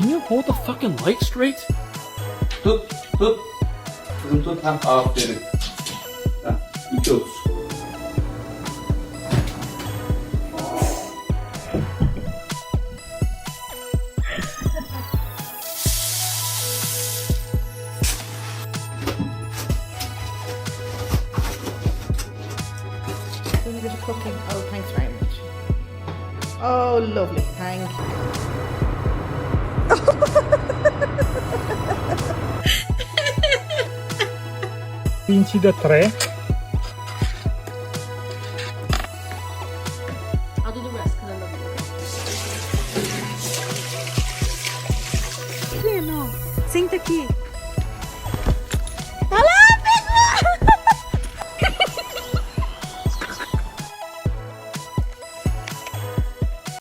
Can you hold the fucking light straight? Tut, tut. Kızım tut. Ha, aferin. Ha, 2.30. A little bit of cooking. Oh, thanks very much. Oh, lovely. Thank you. Vinci da 3. I'll do the rest because I love you. Não, senta aqui.